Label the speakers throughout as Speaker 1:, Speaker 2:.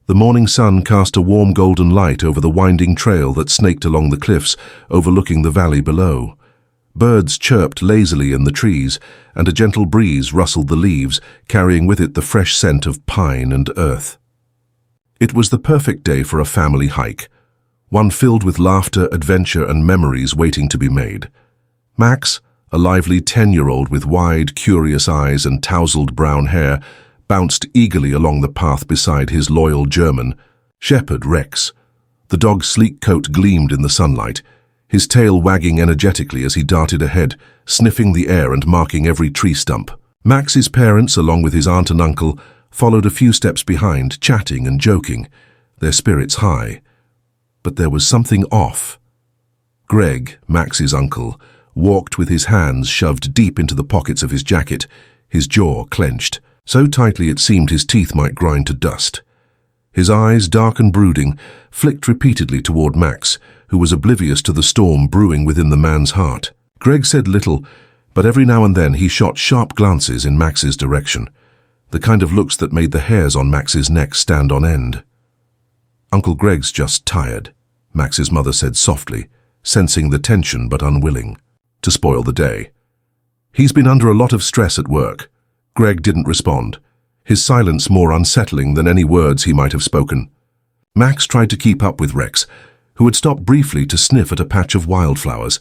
Speaker 1: The morning sun cast a warm golden light over the winding trail that snaked along the cliffs, overlooking the valley below. Birds chirped lazily in the trees, and a gentle breeze rustled the leaves, carrying with it the fresh scent of pine and earth. It was the perfect day for a family hike, one filled with laughter, adventure, and memories waiting to be made. Max, a lively 10-year-old with wide, curious eyes and tousled brown hair, bounced eagerly along the path beside his loyal German shepherd Rex. The dog's sleek coat gleamed in the sunlight, his tail wagging energetically as he darted ahead, sniffing the air and marking every tree stump. Max's parents, along with his aunt and uncle, followed a few steps behind, chatting and joking, their spirits high. But there was something off. Greg, Max's uncle, walked with his hands shoved deep into the pockets of his jacket, his jaw clenched, so tightly it seemed his teeth might grind to dust. His eyes, dark and brooding, flicked repeatedly toward Max, who was oblivious to the storm brewing within the man's heart. Greg said little, but every now and then he shot sharp glances in Max's direction, the kind of looks that made the hairs on Max's neck stand on end. "Uncle Greg's just tired," Max's mother said softly, sensing the tension but unwilling to spoil the day. "He's been under a lot of stress at work." Greg didn't respond, his silence more unsettling than any words he might have spoken. Max tried to keep up with Rex, who had stopped briefly to sniff at a patch of wildflowers.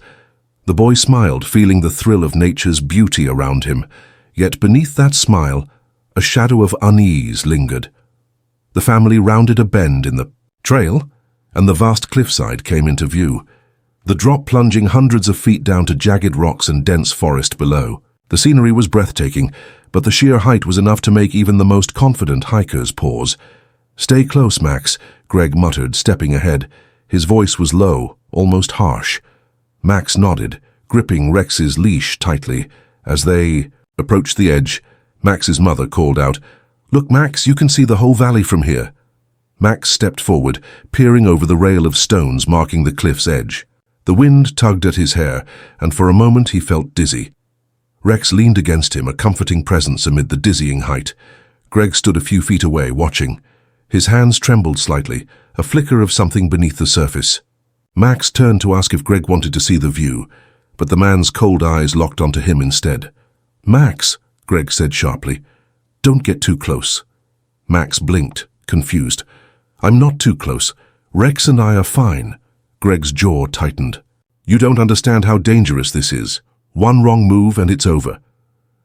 Speaker 1: The boy smiled, feeling the thrill of nature's beauty around him, yet beneath that smile, a shadow of unease lingered. The family rounded a bend in the trail, and the vast cliffside came into view, the drop plunging hundreds of feet down to jagged rocks and dense forest below. The scenery was breathtaking, but the sheer height was enough to make even the most confident hikers pause. "Stay close, Max," Greg muttered, stepping ahead. His voice was low, almost harsh. Max nodded, gripping Rex's leash tightly. As they approached the edge, Max's mother called out, "Look, Max, you can see the whole valley from here." Max stepped forward, peering over the rail of stones marking the cliff's edge. The wind tugged at his hair, and for a moment he felt dizzy. Rex leaned against him, a comforting presence amid the dizzying height. Greg stood a few feet away, watching. His hands trembled slightly, a flicker of something beneath the surface. Max turned to ask if Greg wanted to see the view, but the man's cold eyes locked onto him instead. "Max," Greg said sharply, "don't get too close." Max blinked, confused. "I'm not too close. Rex and I are fine." Greg's jaw tightened. "You don't understand how dangerous this is. One wrong move and it's over."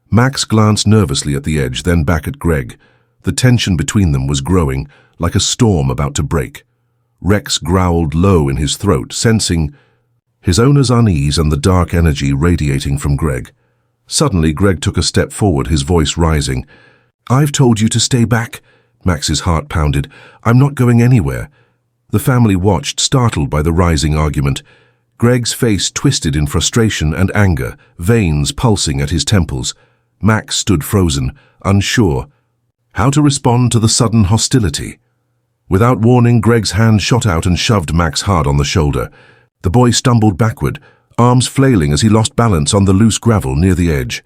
Speaker 1: Max glanced nervously at the edge, then back at Greg. The tension between them was growing, like a storm about to break. Rex growled low in his throat, sensing his owner's unease and the dark energy radiating from Greg. Suddenly, Greg took a step forward, his voice rising. "I've told you to stay back." Max's heart pounded. "I'm not going anywhere." The family watched, startled by the rising argument. Greg's face twisted in frustration and anger, veins pulsing at his temples. Max stood frozen, unsure how to respond to the sudden hostility. Without warning, Greg's hand shot out and shoved Max hard on the shoulder. The boy stumbled backward, arms flailing as he lost balance on the loose gravel near the edge.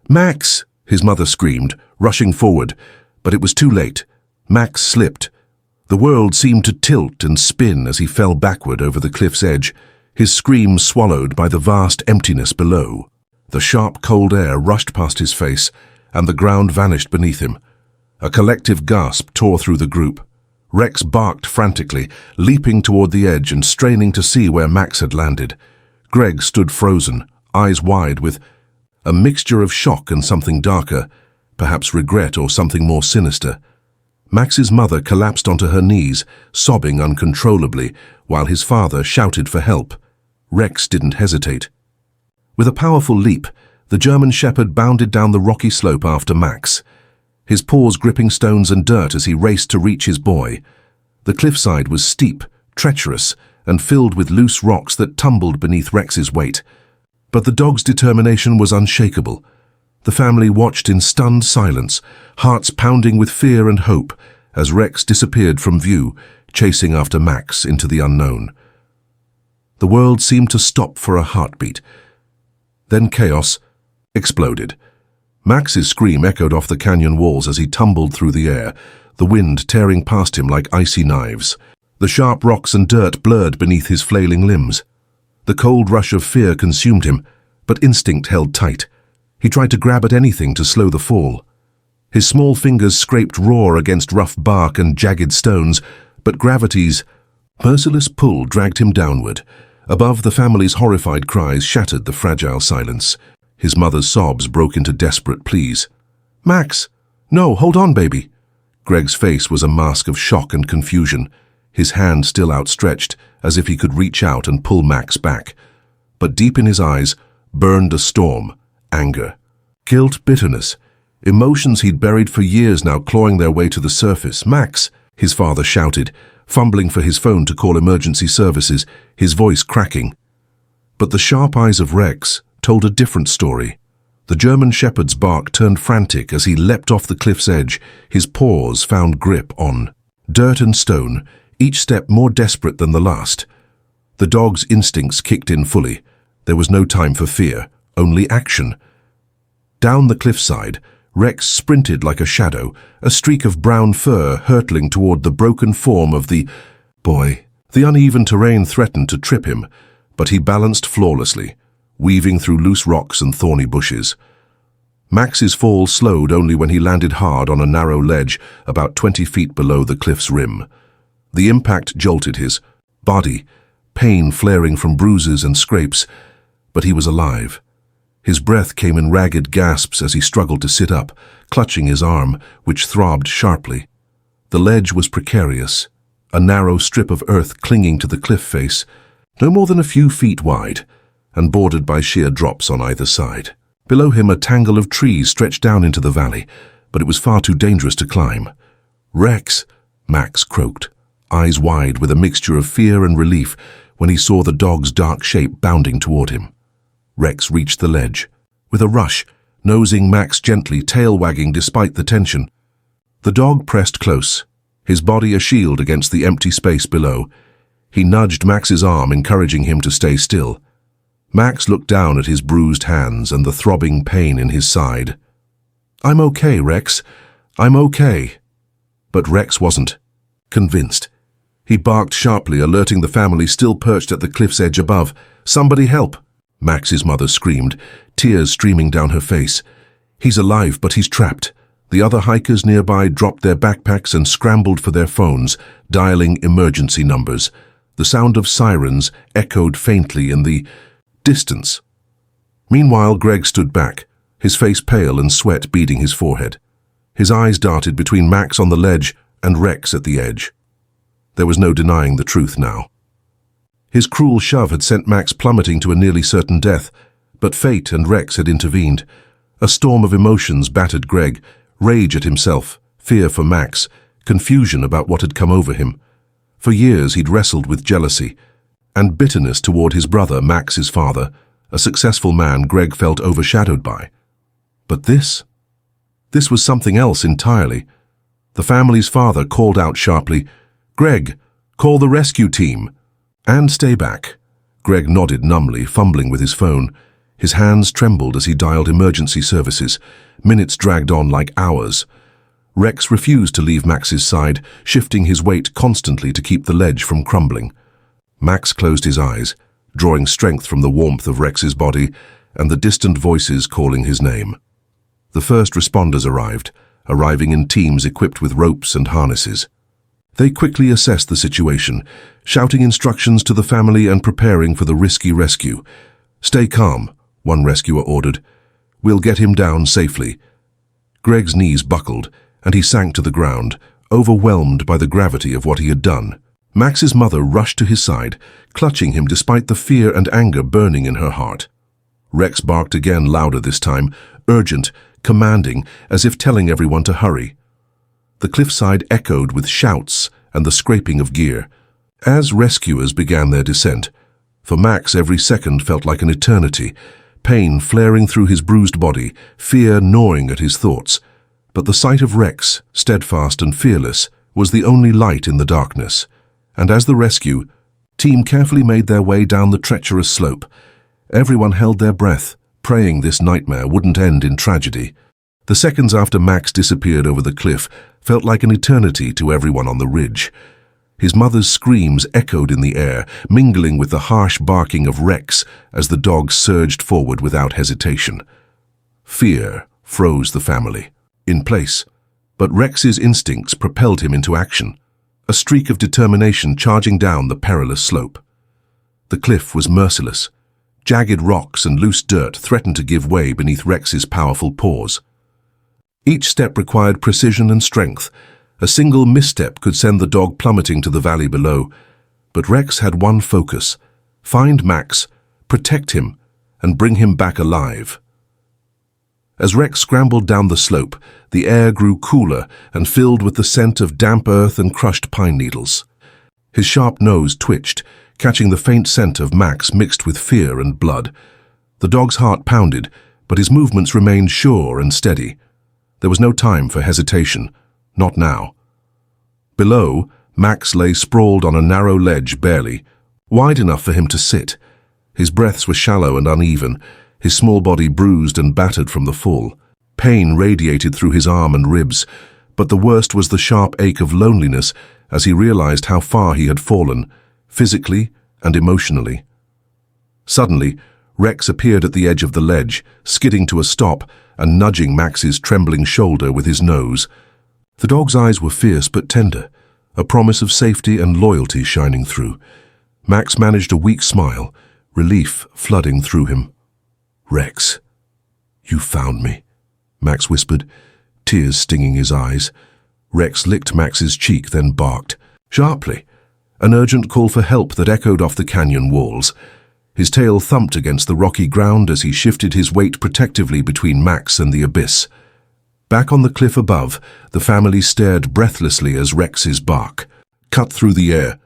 Speaker 1: "Max!" his mother screamed, rushing forward, but it was too late. Max slipped. The world seemed to tilt and spin as he fell backward over the cliff's edge, his scream swallowed by the vast emptiness below. The sharp, cold air rushed past his face, and the ground vanished beneath him. A collective gasp tore through the group. Rex barked frantically, leaping toward the edge and straining to see where Max had landed. Greg stood frozen, eyes wide with a mixture of shock and something darker, perhaps regret or something more sinister. Max's mother collapsed onto her knees, sobbing uncontrollably, while his father shouted for help. Rex didn't hesitate. With a powerful leap, the German shepherd bounded down the rocky slope after Max, his paws gripping stones and dirt as he raced to reach his boy. The cliffside was steep, treacherous, and filled with loose rocks that tumbled beneath Rex's weight. But the dog's determination was unshakable. The family watched in stunned silence, hearts pounding with fear and hope, as Rex disappeared from view, chasing after Max into the unknown. The world seemed to stop for a heartbeat. Then chaos exploded. Max's scream echoed off the canyon walls as he tumbled through the air, the wind tearing past him like icy knives. The sharp rocks and dirt blurred beneath his flailing limbs. The cold rush of fear consumed him, but instinct held tight. He tried to grab at anything to slow the fall. His small fingers scraped raw against rough bark and jagged stones, but gravity's merciless pull dragged him downward. Above, the family's horrified cries shattered the fragile silence. His mother's sobs broke into desperate pleas. "Max! No, hold on, baby!" Greg's face was a mask of shock and confusion, his hand still outstretched, as if he could reach out and pull Max back. But deep in his eyes burned a storm: anger, guilt, bitterness, emotions he'd buried for years now clawing their way to the surface. "Max!" his father shouted, fumbling for his phone to call emergency services, his voice cracking. But the sharp eyes of Rex told a different story. The German shepherd's bark turned frantic as he leapt off the cliff's edge, his paws found grip on dirt and stone, each step more desperate than the last. The dog's instincts kicked in fully. There was no time for fear, only action. Down the cliffside, Rex sprinted like a shadow, a streak of brown fur hurtling toward the broken form of the boy. The uneven terrain threatened to trip him, but he balanced flawlessly, weaving through loose rocks and thorny bushes. Max's fall slowed only when he landed hard on a narrow ledge about 20 feet below the cliff's rim. The impact jolted his body, pain flaring from bruises and scrapes, but he was alive. His breath came in ragged gasps as he struggled to sit up, clutching his arm, which throbbed sharply. The ledge was precarious, a narrow strip of earth clinging to the cliff face, no more than a few feet wide, and bordered by sheer drops on either side. Below him, a tangle of trees stretched down into the valley, but it was far too dangerous to climb. "Rex!" Max croaked, eyes wide with a mixture of fear and relief when he saw the dog's dark shape bounding toward him. Rex reached the ledge. With a rush, nosing Max gently, tail wagging despite the tension. The dog pressed close, his body a shield against the empty space below. He nudged Max's arm, encouraging him to stay still. Max looked down at his bruised hands and the throbbing pain in his side. "I'm okay, Rex. I'm okay." But Rex wasn't convinced. He barked sharply, alerting the family still perched at the cliff's edge above. "Somebody help!" Max's mother screamed, tears streaming down her face. "He's alive, but he's trapped." The other hikers nearby dropped their backpacks and scrambled for their phones, dialing emergency numbers. The sound of sirens echoed faintly in the distance. Meanwhile, Greg stood back, his face pale and sweat beading his forehead. His eyes darted between Max on the ledge and Rex at the edge. There was no denying the truth now. His cruel shove had sent Max plummeting to a nearly certain death, but fate and Rex had intervened. A storm of emotions battered Greg, rage at himself, fear for Max, confusion about what had come over him. For years he'd wrestled with jealousy and bitterness toward his brother, Max's father, a successful man Greg felt overshadowed by. But this was something else entirely. The family's father called out sharply, "Greg, call the rescue team!" "And stay back." Greg nodded numbly, fumbling with his phone. His hands trembled as he dialed emergency services. Minutes dragged on like hours. Rex refused to leave Max's side, shifting his weight constantly to keep the ledge from crumbling. Max closed his eyes, drawing strength from the warmth of Rex's body and the distant voices calling his name. The first responders arriving in teams equipped with ropes and harnesses. They quickly assessed the situation, shouting instructions to the family and preparing for the risky rescue. "Stay calm," one rescuer ordered. "We'll get him down safely." Greg's knees buckled, and he sank to the ground, overwhelmed by the gravity of what he had done. Max's mother rushed to his side, clutching him despite the fear and anger burning in her heart. Rex barked again, louder this time, urgent, commanding, as if telling everyone to hurry. The cliffside echoed with shouts and the scraping of gear. As rescuers began their descent, for Max every second felt like an eternity, pain flaring through his bruised body, fear gnawing at his thoughts. But the sight of Rex, steadfast and fearless, was the only light in the darkness. And as the rescue team carefully made their way down the treacherous slope, everyone held their breath, praying this nightmare wouldn't end in tragedy. The seconds after Max disappeared over the cliff felt like an eternity to everyone on the ridge. His mother's screams echoed in the air, mingling with the harsh barking of Rex as the dog surged forward without hesitation. Fear froze the family in place, but Rex's instincts propelled him into action, a streak of determination charging down the perilous slope. The cliff was merciless. Jagged rocks and loose dirt threatened to give way beneath Rex's powerful paws. Each step required precision and strength. A single misstep could send the dog plummeting to the valley below. But Rex had one focus: find Max, protect him, and bring him back alive. As Rex scrambled down the slope, the air grew cooler and filled with the scent of damp earth and crushed pine needles. His sharp nose twitched, catching the faint scent of Max mixed with fear and blood. The dog's heart pounded, but his movements remained sure and steady. There was no time for hesitation, not now. Below, Max lay sprawled on a narrow ledge barely, wide enough for him to sit. His breaths were shallow and uneven, his small body bruised and battered from the fall. Pain radiated through his arm and ribs, but the worst was the sharp ache of loneliness as he realized how far he had fallen, physically and emotionally. Suddenly, Rex appeared at the edge of the ledge, skidding to a stop and nudging Max's trembling shoulder with his nose. The dog's eyes were fierce but tender, a promise of safety and loyalty shining through. Max managed a weak smile, relief flooding through him. "Rex, you found me," Max whispered, tears stinging his eyes. Rex licked Max's cheek, then barked, sharply, an urgent call for help that echoed off the canyon walls. His tail thumped against the rocky ground as he shifted his weight protectively between Max and the abyss. Back on the cliff above, the family stared breathlessly as Rex's bark cut through the air.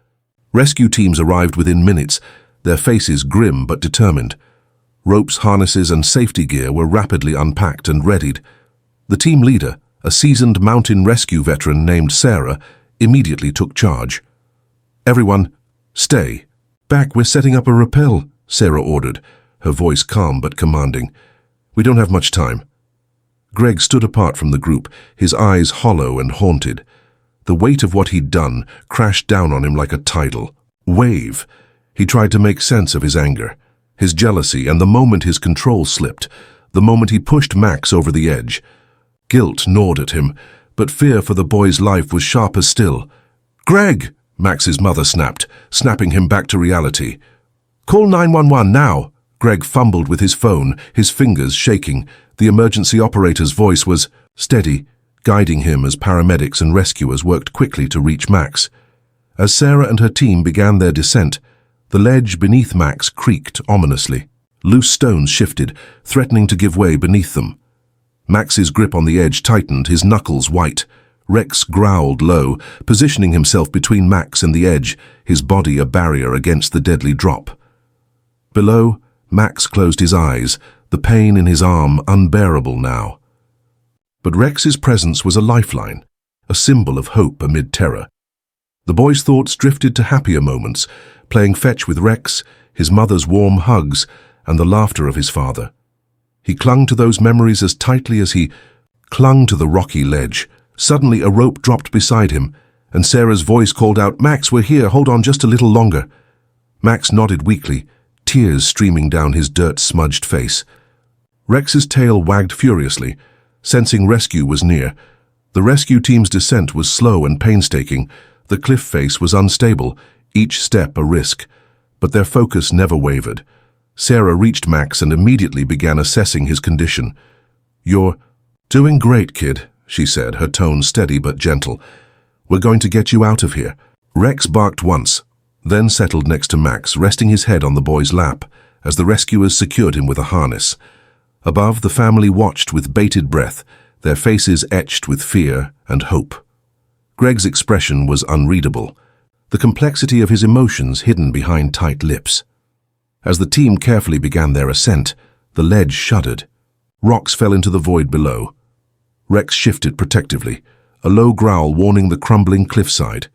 Speaker 1: Rescue teams arrived within minutes, their faces grim but determined. Ropes, harnesses, and safety gear were rapidly unpacked and readied. The team leader, a seasoned mountain rescue veteran named Sarah, immediately took charge. "Everyone, stay. Back, we're setting up a rappel," Sarah ordered, her voice calm but commanding. "We don't have much time." Greg stood apart from the group, his eyes hollow and haunted. The weight of what he'd done crashed down on him like a tidal wave. He tried to make sense of his anger, his jealousy, and the moment his control slipped, the moment he pushed Max over the edge. Guilt gnawed at him, but fear for the boy's life was sharper still. "Greg!" Max's mother snapped, snapping him back to reality. "Call 911 now!" Greg fumbled with his phone, his fingers shaking. The emergency operator's voice was steady, guiding him as paramedics and rescuers worked quickly to reach Max. As Sarah and her team began their descent, the ledge beneath Max creaked ominously. Loose stones shifted, threatening to give way beneath them. Max's grip on the edge tightened, his knuckles white. Rex growled low, positioning himself between Max and the edge, his body a barrier against the deadly drop. Below, Max closed his eyes, the pain in his arm unbearable now. But Rex's presence was a lifeline, a symbol of hope amid terror. The boy's thoughts drifted to happier moments, playing fetch with Rex, his mother's warm hugs, and the laughter of his father. He clung to those memories as tightly as he clung to the rocky ledge. Suddenly, a rope dropped beside him, and Sarah's voice called out, "Max, we're here, hold on just a little longer." Max nodded weakly, tears streaming down his dirt-smudged face. Rex's tail wagged furiously, sensing rescue was near. The rescue team's descent was slow and painstaking. The cliff face was unstable, each step a risk, but their focus never wavered. Sarah reached Max and immediately began assessing his condition. "You're doing great, kid," she said, her tone steady but gentle. "We're going to get you out of here." Rex barked once, then settled next to Max, resting his head on the boy's lap as the rescuers secured him with a harness. Above, the family watched with bated breath, their faces etched with fear and hope. Greg's expression was unreadable, the complexity of his emotions hidden behind tight lips. As the team carefully began their ascent, the ledge shuddered. Rocks fell into the void below. Rex shifted protectively, a low growl warning the crumbling cliffside.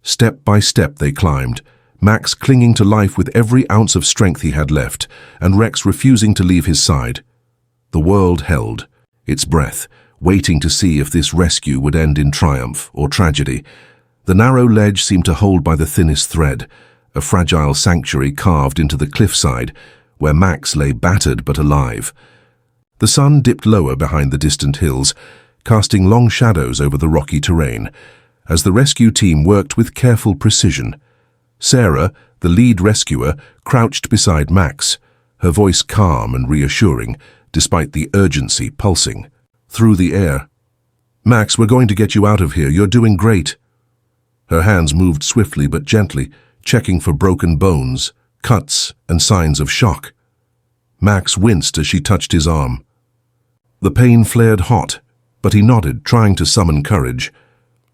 Speaker 1: Step by step they climbed, Max clinging to life with every ounce of strength he had left, and Rex refusing to leave his side. The world held, its breath, waiting to see if this rescue would end in triumph or tragedy. The narrow ledge seemed to hold by the thinnest thread, a fragile sanctuary carved into the cliffside, where Max lay battered but alive. The sun dipped lower behind the distant hills, casting long shadows over the rocky terrain, as the rescue team worked with careful precision. Sarah, the lead rescuer, crouched beside Max, her voice calm and reassuring, despite the urgency pulsing through the air. "Max, we're going to get you out of here. You're doing great." Her hands moved swiftly but gently, checking for broken bones, cuts, and signs of shock. Max winced as she touched his arm. The pain flared hot, but he nodded, trying to summon courage.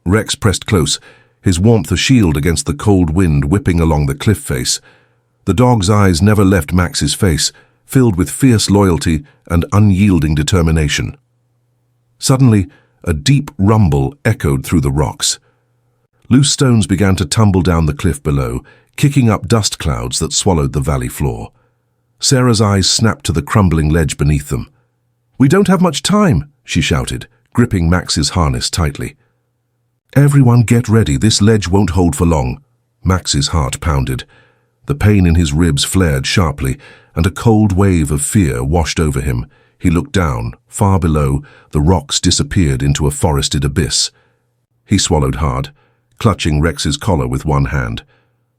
Speaker 1: Rex pressed close, his warmth a shield against the cold wind whipping along the cliff face. The dog's eyes never left Max's face, filled with fierce loyalty and unyielding determination. Suddenly, a deep rumble echoed through the rocks. Loose stones began to tumble down the cliff below, kicking up dust clouds that swallowed the valley floor. Sarah's eyes snapped to the crumbling ledge beneath them. "We don't have much time," she shouted, gripping Max's harness tightly. "Everyone get ready, this ledge won't hold for long." Max's heart pounded. The pain in his ribs flared sharply, and a cold wave of fear washed over him. He looked down. Far below, the rocks disappeared into a forested abyss. He swallowed hard, clutching Rex's collar with one hand,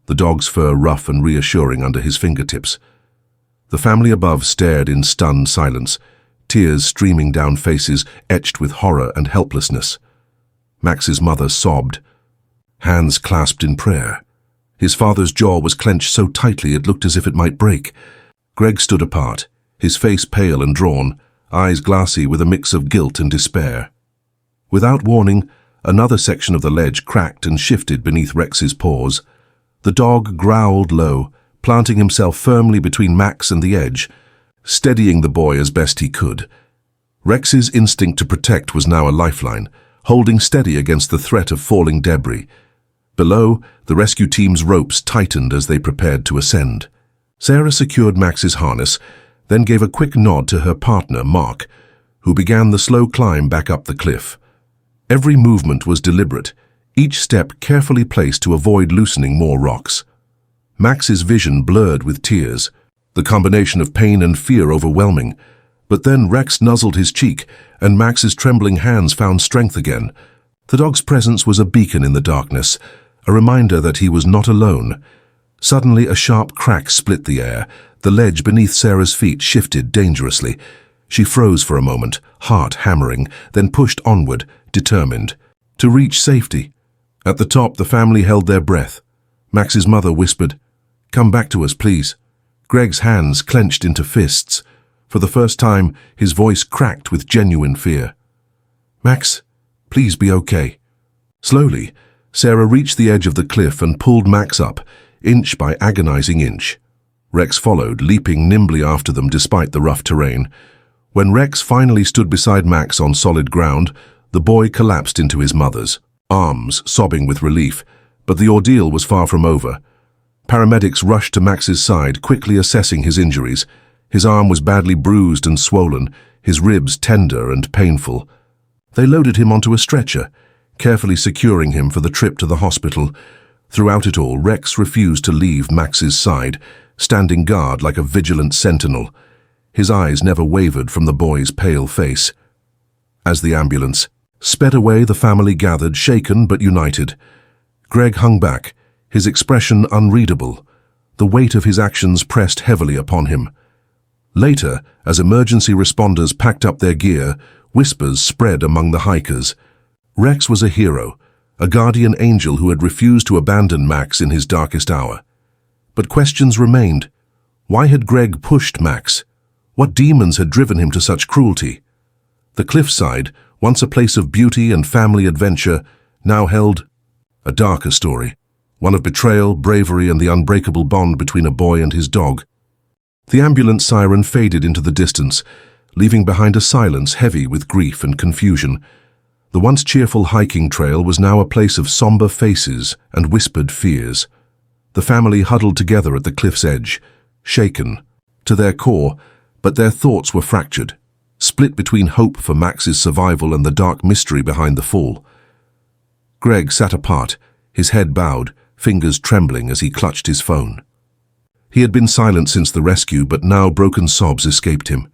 Speaker 1: the dog's fur rough and reassuring under his fingertips. The family above stared in stunned silence, tears streaming down faces etched with horror and helplessness. Max's mother sobbed, hands clasped in prayer. His father's jaw was clenched so tightly it looked as if it might break. Greg stood apart, his face pale and drawn, eyes glassy with a mix of guilt and despair. Without warning, another section of the ledge cracked and shifted beneath Rex's paws. The dog growled low, planting himself firmly between Max and the edge, steadying the boy as best he could. Rex's instinct to protect was now a lifeline, holding steady against the threat of falling debris. Below, the rescue team's ropes tightened as they prepared to ascend. Sarah secured Max's harness, then gave a quick nod to her partner, Mark, who began the slow climb back up the cliff. Every movement was deliberate, each step carefully placed to avoid loosening more rocks. Max's vision blurred with tears, the combination of pain and fear overwhelming. But then Rex nuzzled his cheek, and Max's trembling hands found strength again. The dog's presence was a beacon in the darkness, a reminder that he was not alone. Suddenly, a sharp crack split the air. The ledge beneath Sarah's feet shifted dangerously. She froze for a moment, heart hammering, then pushed onward, determined to reach safety. At the top, the family held their breath. Max's mother whispered, "Come back to us, please." Greg's hands clenched into fists. For the first time, his voice cracked with genuine fear. "Max, please be okay." Slowly, Sarah reached the edge of the cliff and pulled Max up, inch by agonizing inch. Rex followed, leaping nimbly after them despite the rough terrain. When Rex finally stood beside Max on solid ground, the boy collapsed into his mother's arms, sobbing with relief, but the ordeal was far from over. Paramedics rushed to Max's side, quickly assessing his injuries. His arm was badly bruised and swollen, his ribs tender and painful. They loaded him onto a stretcher, carefully securing him for the trip to the hospital. Throughout it all, Rex refused to leave Max's side, standing guard like a vigilant sentinel. His eyes never wavered from the boy's pale face. As the ambulance sped away, the family gathered, shaken but united. Greg hung back, his expression unreadable. The weight of his actions pressed heavily upon him. Later, as emergency responders packed up their gear, whispers spread among the hikers. Rex was a hero, a guardian angel who had refused to abandon Max in his darkest hour. But questions remained. Why had Greg pushed Max? What demons had driven him to such cruelty? The cliffside, once a place of beauty and family adventure, now held a darker story, one of betrayal, bravery, and the unbreakable bond between a boy and his dog. The ambulance siren faded into the distance, leaving behind a silence heavy with grief and confusion. The once cheerful hiking trail was now a place of somber faces and whispered fears. The family huddled together at the cliff's edge, shaken to their core, but their thoughts were fractured. split between hope for Max's survival and the dark mystery behind the fall. Greg sat apart, his head bowed, fingers trembling as he clutched his phone. He had been silent since the rescue, but now broken sobs escaped him.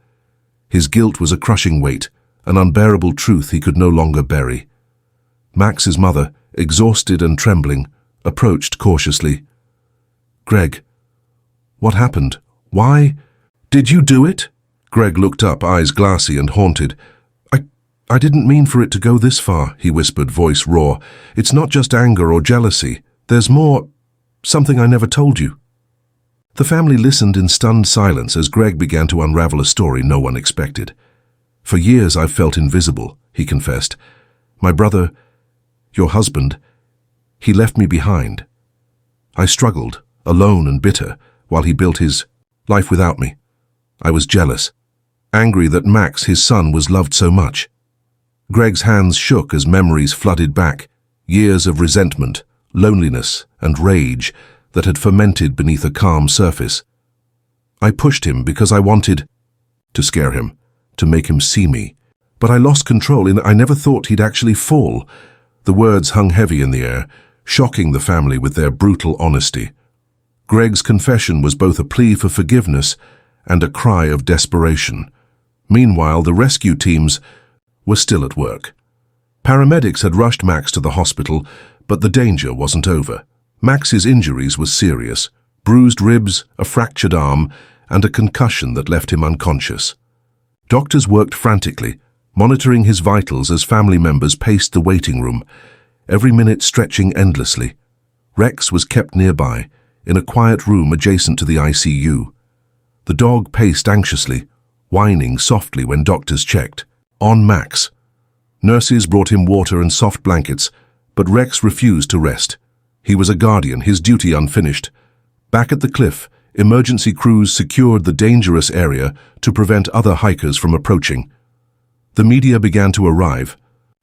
Speaker 1: His guilt was a crushing weight, an unbearable truth he could no longer bury. Max's mother, exhausted and trembling, approached cautiously. "Greg, what happened? Why? Did you do it?" Greg looked up, eyes glassy and haunted. I didn't mean for it to go this far," he whispered, voice raw. "It's not just anger or jealousy. There's more. Something I never told you." The family listened in stunned silence as Greg began to unravel a story no one expected. "For years I've felt invisible," he confessed. "My brother, your husband, he left me behind. I struggled, alone and bitter, while he built his life without me. I was jealous, angry that Max, his son, was loved so much." Greg's hands shook as memories flooded back, years of resentment, loneliness, and rage that had fermented beneath a calm surface. "I pushed him because I wanted to scare him, to make him see me. But I lost control and I never thought he'd actually fall." The words hung heavy in the air, shocking the family with their brutal honesty. Greg's confession was both a plea for forgiveness and a cry of desperation. Meanwhile, the rescue teams were still at work. Paramedics had rushed Max to the hospital, but the danger wasn't over. Max's injuries were serious: bruised ribs, a fractured arm, and a concussion that left him unconscious. Doctors worked frantically, monitoring his vitals as family members paced the waiting room, every minute stretching endlessly. Rex was kept nearby, in a quiet room adjacent to the ICU. The dog paced anxiously, whining softly when doctors checked. On Max. Nurses brought him water and soft blankets, but Rex refused to rest. He was a guardian, his duty unfinished. Back at the cliff, emergency crews secured the dangerous area to prevent other hikers from approaching. The media began to arrive,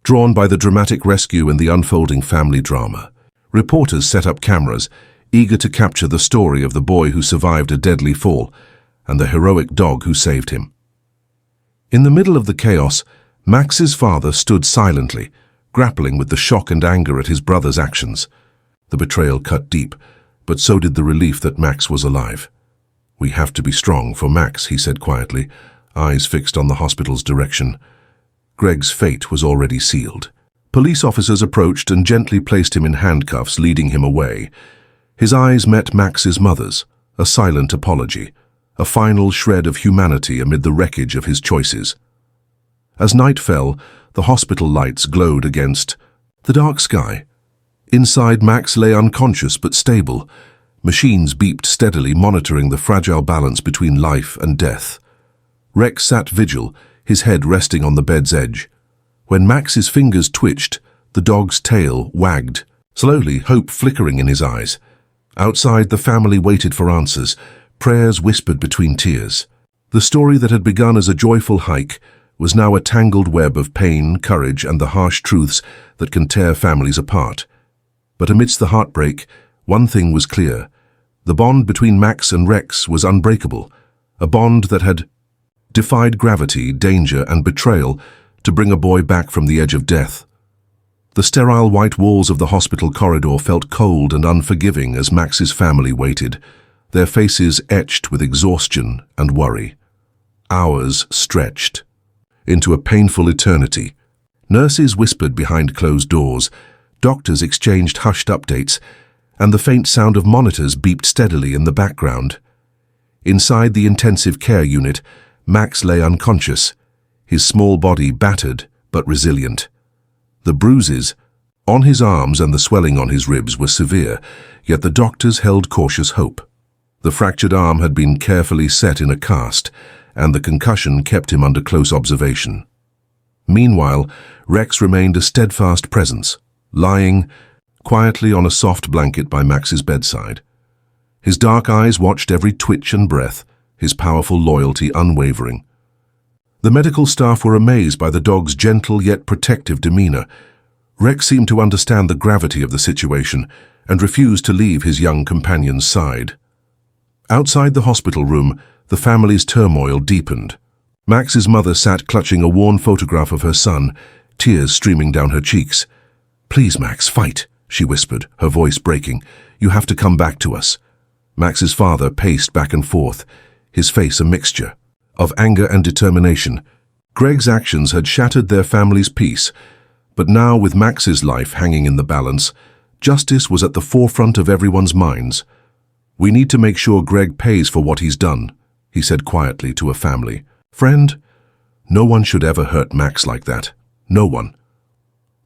Speaker 1: drawn by the dramatic rescue and the unfolding family drama. Reporters set up cameras, eager to capture the story of the boy who survived a deadly fall and the heroic dog who saved him. In the middle of the chaos, Max's father stood silently, grappling with the shock and anger at his brother's actions. The betrayal cut deep, but so did the relief that Max was alive. "We have to be strong for Max," he said quietly, eyes fixed on the hospital's direction. Greg's fate was already sealed. Police officers approached and gently placed him in handcuffs, leading him away. His eyes met Max's mother's, a silent apology, a final shred of humanity amid the wreckage of his choices. As night fell, the hospital lights glowed against the dark sky. Inside, Max lay unconscious but stable. Machines beeped steadily, monitoring the fragile balance between life and death. Rex sat vigil, his head resting on the bed's edge. When Max's fingers twitched, the dog's tail wagged, slowly, hope flickering in his eyes. Outside, the family waited for answers, prayers whispered between tears. The story that had begun as a joyful hike was now a tangled web of pain, courage, and the harsh truths that can tear families apart. But amidst the heartbreak, one thing was clear. The bond between Max and Rex was unbreakable, a bond that had defied gravity, danger, and betrayal to bring a boy back from the edge of death. The sterile white walls of the hospital corridor felt cold and unforgiving as Max's family waited, their faces etched with exhaustion and worry. Hours stretched into a painful eternity. Nurses whispered behind closed doors, doctors exchanged hushed updates, and the faint sound of monitors beeped steadily in the background. Inside the intensive care unit, Max lay unconscious, his small body battered but resilient. The bruises on his arms and the swelling on his ribs were severe, yet the doctors held cautious hope. The fractured arm had been carefully set in a cast, and the concussion kept him under close observation. Meanwhile, Rex remained a steadfast presence, lying quietly on a soft blanket by Max's bedside. His dark eyes watched every twitch and breath, his powerful loyalty unwavering. The medical staff were amazed by the dog's gentle yet protective demeanor. Rex seemed to understand the gravity of the situation and refused to leave his young companion's side. Outside the hospital room, the family's turmoil deepened. Max's mother sat clutching a worn photograph of her son, tears streaming down her cheeks. "Please, Max, fight," she whispered, her voice breaking. "You have to come back to us." Max's father paced back and forth, his face a mixture of anger and determination. Greg's actions had shattered their family's peace, but now, with Max's life hanging in the balance, justice was at the forefront of everyone's minds. "We need to make sure Greg pays for what he's done," he said quietly to a family friend. "No one should ever hurt Max like that. No one."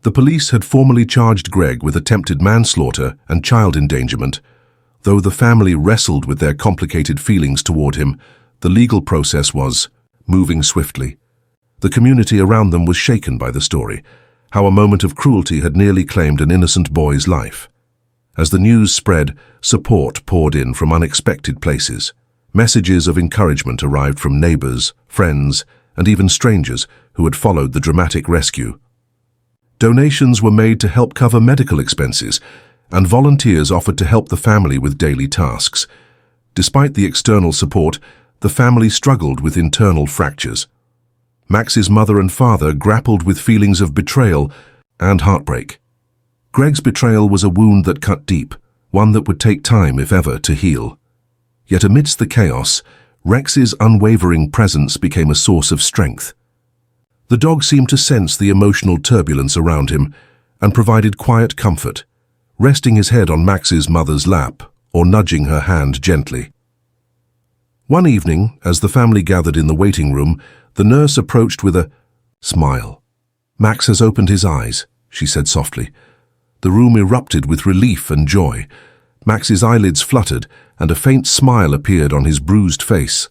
Speaker 1: The police had formally charged Greg with attempted manslaughter and child endangerment. Though the family wrestled with their complicated feelings toward him, the legal process was moving swiftly. The community around them was shaken by the story, how a moment of cruelty had nearly claimed an innocent boy's life. As the news spread, support poured in from unexpected places. Messages of encouragement arrived from neighbors, friends, and even strangers who had followed the dramatic rescue. Donations were made to help cover medical expenses, and volunteers offered to help the family with daily tasks. Despite the external support, the family struggled with internal fractures. Max's mother and father grappled with feelings of betrayal and heartbreak. Greg's betrayal was a wound that cut deep, one that would take time, if ever, to heal. Yet amidst the chaos, Rex's unwavering presence became a source of strength. The dog seemed to sense the emotional turbulence around him and provided quiet comfort, resting his head on Max's mother's lap or nudging her hand gently. One evening, as the family gathered in the waiting room, the nurse approached with a smile. "Max has opened his eyes," she said softly. The room erupted with relief and joy. Max's eyelids fluttered, and a faint smile appeared on his bruised face.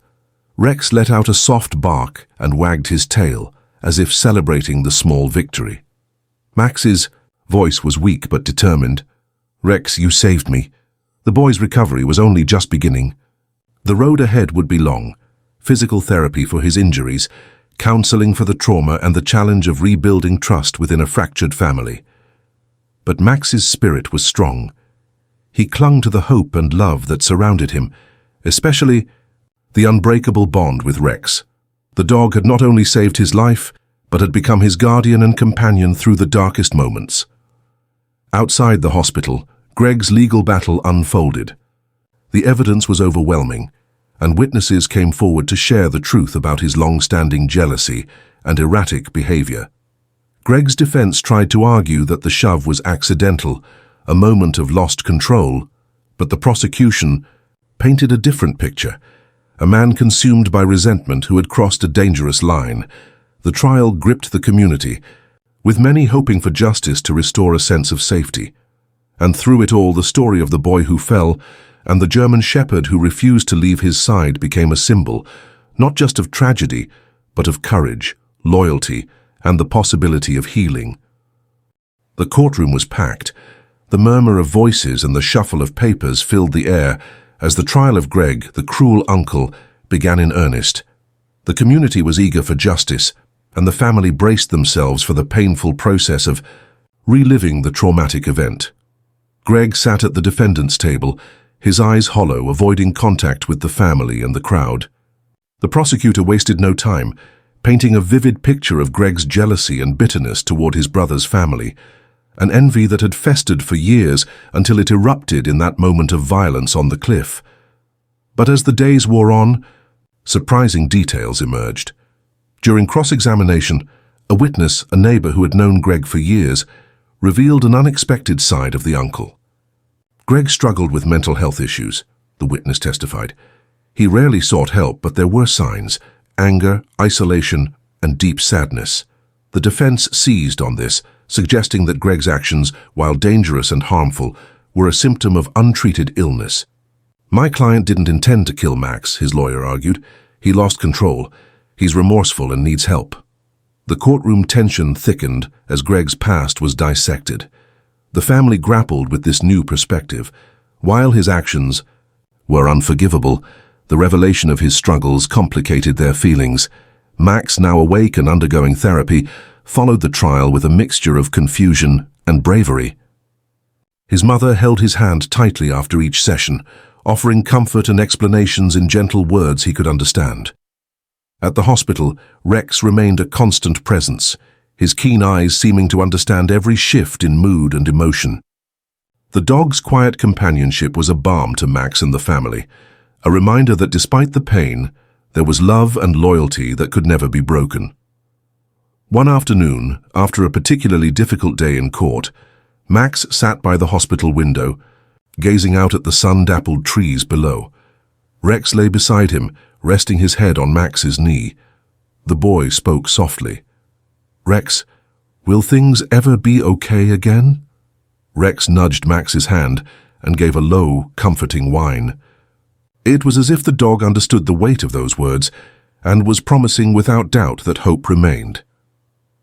Speaker 1: Rex let out a soft bark and wagged his tail, as if celebrating the small victory. Max's voice was weak but determined. "Rex, you saved me." The boy's recovery was only just beginning. The road ahead would be long: physical therapy for his injuries, counseling for the trauma, and the challenge of rebuilding trust within a fractured family. But Max's spirit was strong. He clung to the hope and love that surrounded him, especially the unbreakable bond with Rex. The dog had not only saved his life, but had become his guardian and companion through the darkest moments. Outside the hospital, Greg's legal battle unfolded. The evidence was overwhelming, and witnesses came forward to share the truth about his long-standing jealousy and erratic behavior. Greg's defense tried to argue that the shove was accidental, a moment of lost control, but the prosecution painted a different picture: a man consumed by resentment who had crossed a dangerous line. The trial gripped the community, with many hoping for justice to restore a sense of safety. And through it all, the story of the boy who fell and the German shepherd who refused to leave his side became a symbol, not just of tragedy, but of courage, loyalty, and the possibility of healing. The courtroom was packed. The murmur of voices and the shuffle of papers filled the air as the trial of Greg, the cruel uncle, began in earnest. The community was eager for justice, and the family braced themselves for the painful process of reliving the traumatic event. Greg sat at the defendant's table, his eyes hollow, avoiding contact with the family and the crowd. The prosecutor wasted no time, painting a vivid picture of Greg's jealousy and bitterness toward his brother's family, an envy that had festered for years until it erupted in that moment of violence on the cliff. But as the days wore on, surprising details emerged. During cross-examination, a witness, a neighbor who had known Greg for years, revealed an unexpected side of the uncle. Greg struggled with mental health issues, the witness testified. He rarely sought help, but there were signs: anger, isolation, and deep sadness. The defense seized on this, suggesting that Greg's actions, while dangerous and harmful, were a symptom of untreated illness. "My client didn't intend to kill Max," his lawyer argued. "He lost control. He's remorseful and needs help." The courtroom tension thickened as Greg's past was dissected. The family grappled with this new perspective. While his actions were unforgivable, the revelation of his struggles complicated their feelings. Max, now awake and undergoing therapy, followed the trial with a mixture of confusion and bravery. His mother held his hand tightly after each session, offering comfort and explanations in gentle words he could understand. At the hospital, Rex remained a constant presence, his keen eyes seeming to understand every shift in mood and emotion. The dog's quiet companionship was a balm to Max and the family, a reminder that despite the pain, there was love and loyalty that could never be broken. One afternoon, after a particularly difficult day in court, Max sat by the hospital window, gazing out at the sun-dappled trees below. Rex lay beside him, resting his head on Max's knee. The boy spoke softly. "Rex, will things ever be okay again?" Rex nudged Max's hand and gave a low, comforting whine. It was as if the dog understood the weight of those words and was promising without doubt that hope remained.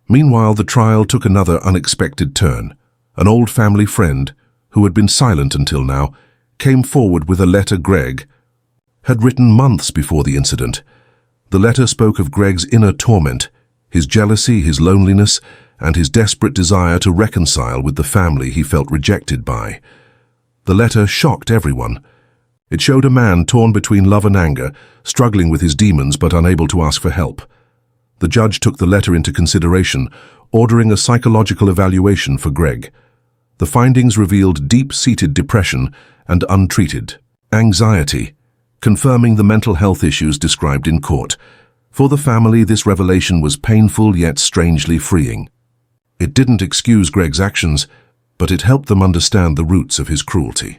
Speaker 1: Meanwhile, the trial took another unexpected turn. An old family friend, who had been silent until now, came forward with a letter Greg had written months before the incident. The letter spoke of Greg's inner torment, his jealousy, his loneliness, and his desperate desire to reconcile with the family he felt rejected by. The letter shocked everyone. It showed a man torn between love and anger, struggling with his demons but unable to ask for help. The judge took the letter into consideration, ordering a psychological evaluation for Greg. The findings revealed deep-seated depression and untreated anxiety, confirming the mental health issues described in court. For the family, this revelation was painful yet strangely freeing. It didn't excuse Greg's actions, but it helped them understand the roots of his cruelty.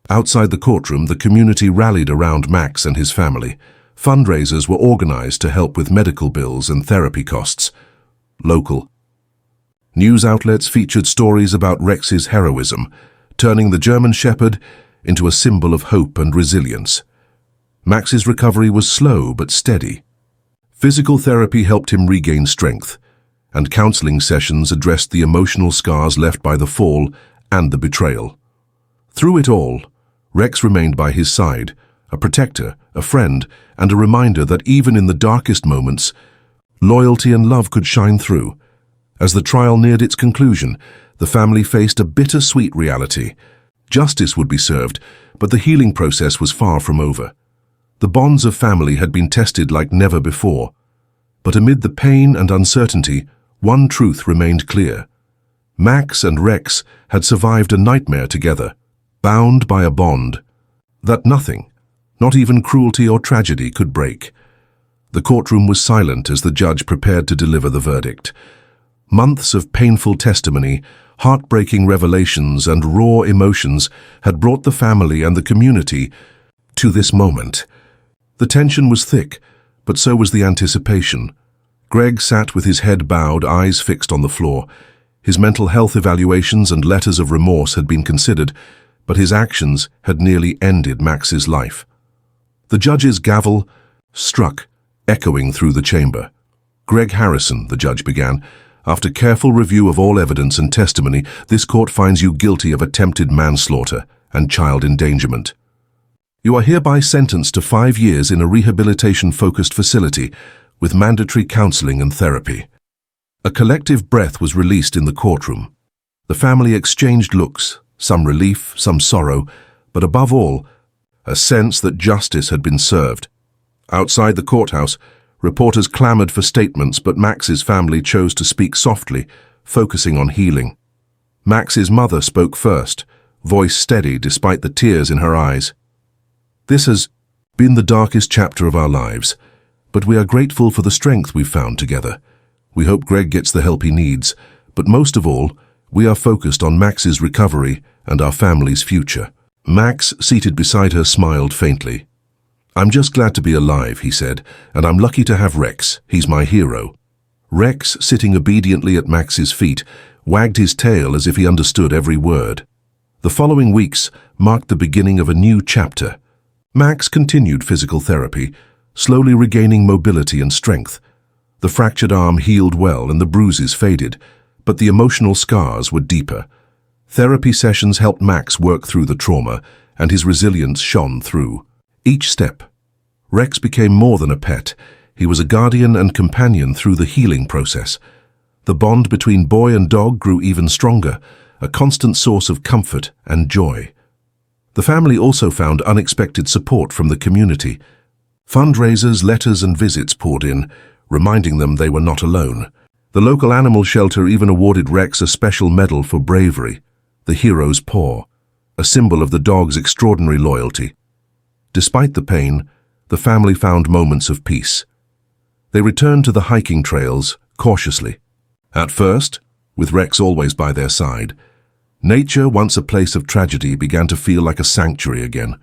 Speaker 1: Outside the courtroom, the community rallied around Max and his family. Fundraisers were organized to help with medical bills and therapy costs. Local news outlets featured stories about Rex's heroism, turning the German Shepherd into a symbol of hope and resilience. Max's recovery was slow but steady. Physical therapy helped him regain strength, and counseling sessions addressed the emotional scars left by the fall and the betrayal. Through it all, Rex remained by his side, a protector, a friend, and a reminder that even in the darkest moments, loyalty and love could shine through. As the trial neared its conclusion, the family faced a bittersweet reality. Justice would be served, but the healing process was far from over. The bonds of family had been tested like never before. But amid the pain and uncertainty, one truth remained clear. Max and Rex had survived a nightmare together, bound by a bond that nothing, not even cruelty or tragedy, could break. The courtroom was silent as the judge prepared to deliver the verdict. Months of painful testimony, heartbreaking revelations, and raw emotions had brought the family and the community to this moment. The tension was thick, but so was the anticipation. Greg sat with his head bowed, eyes fixed on the floor. His mental health evaluations and letters of remorse had been considered, but his actions had nearly ended Max's life. The judge's gavel struck, echoing through the chamber. "Greg Harrison," the judge began, "after careful review of all evidence and testimony, this court finds you guilty of attempted manslaughter and child endangerment. You are hereby sentenced to 5 years in a rehabilitation-focused facility with mandatory counseling and therapy." A collective breath was released in the courtroom. The family exchanged looks, some relief, some sorrow, but above all, a sense that justice had been served. Outside the courthouse, reporters clamored for statements, but Max's family chose to speak softly, focusing on healing. Max's mother spoke first, voice steady despite the tears in her eyes. "This has been the darkest chapter of our lives, but we are grateful for the strength we've found together. We hope Greg gets the help he needs, but most of all, we are focused on Max's recovery and our family's future." Max, seated beside her, smiled faintly. "I'm just glad to be alive," he said, "and I'm lucky to have Rex. He's my hero." Rex, sitting obediently at Max's feet, wagged his tail as if he understood every word. The following weeks marked the beginning of a new chapter. Max continued physical therapy, slowly regaining mobility and strength. The fractured arm healed well and the bruises faded, but the emotional scars were deeper. Therapy sessions helped Max work through the trauma, and his resilience shone through each step. Rex became more than a pet. He was a guardian and companion through the healing process. The bond between boy and dog grew even stronger, a constant source of comfort and joy. The family also found unexpected support from the community. Fundraisers, letters and visits poured in, reminding them they were not alone. The local animal shelter even awarded Rex a special medal for bravery, the hero's paw, a symbol of the dog's extraordinary loyalty. Despite the pain, the family found moments of peace. They returned to the hiking trails cautiously. At first, with Rex always by their side, nature, once a place of tragedy, began to feel like a sanctuary again.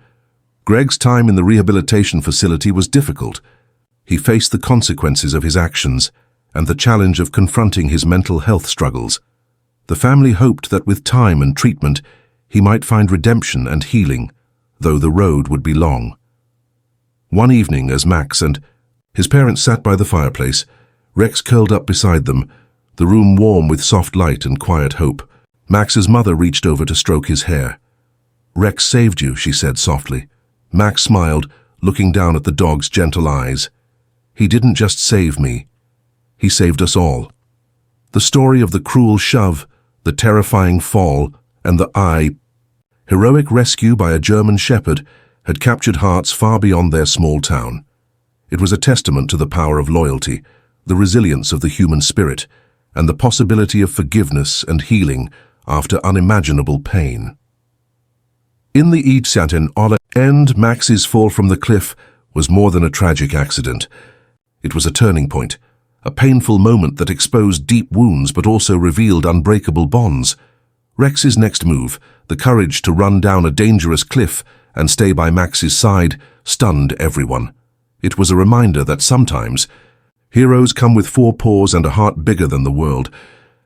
Speaker 1: Greg's time in the rehabilitation facility was difficult. He faced the consequences of his actions and the challenge of confronting his mental health struggles. The family hoped that with time and treatment, he might find redemption and healing, though the road would be long. One evening, as Max and his parents sat by the fireplace, Rex curled up beside them, the room warm with soft light and quiet hope. Max's mother reached over to stroke his hair. "Rex saved you," she said softly. Max smiled, looking down at the dog's gentle eyes. "He didn't just save me. He saved us all." The story of the cruel shove, the terrifying fall, and the heroic rescue by a German shepherd had captured hearts far beyond their small town. It was a testament to the power of loyalty, the resilience of the human spirit, and the possibility of forgiveness and healing after unimaginable pain. In the Eidsaten end, Max's fall from the cliff was more than a tragic accident. It was a turning point, a painful moment that exposed deep wounds but also revealed unbreakable bonds. Rex's next move, the courage to run down a dangerous cliff and stay by Max's side, stunned everyone. It was a reminder that sometimes heroes come with four paws and a heart bigger than the world,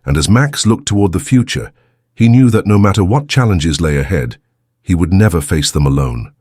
Speaker 1: and as Max looked toward the future, he knew that no matter what challenges lay ahead, he would never face them alone.